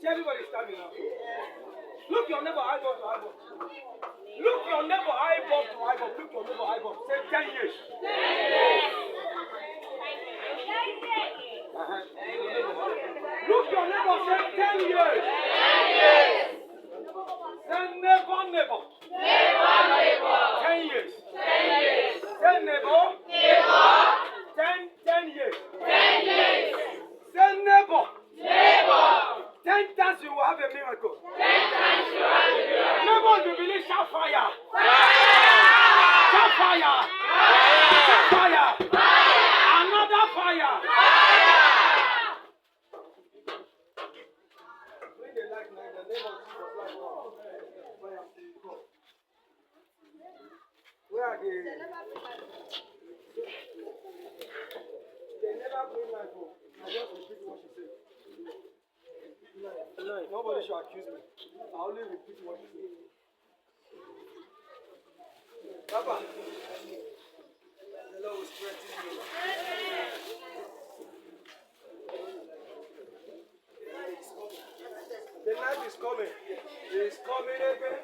Everybody standing up. Look your neighbor eyeball to eyeball. Look your neighbor eyeball to eyeball. Look your neighbor eyeball. Say 10 years. 10 years. Look your neighbor. Say 10 years. 10 years. Say neighbor, neighbor. Neighbor, neighbor. 10 years. 10 years. Say neighbor. Neighbor. 10 years. 10 years. Say neighbor. Neighbor. 10 times you will have a miracle. 10 times you will have a miracle. Neighbor, you believe shout fire. Fire. Shout fire. Fire. Shout fire. Fire. Another fire. Fire. When they like the name of Jesus like God. Where are they? They never bring my phone. I just repeat what she said. No, nobody should accuse me. I only repeat what she said. Papa, the Lord will strengthen you. The night is coming. It is coming again.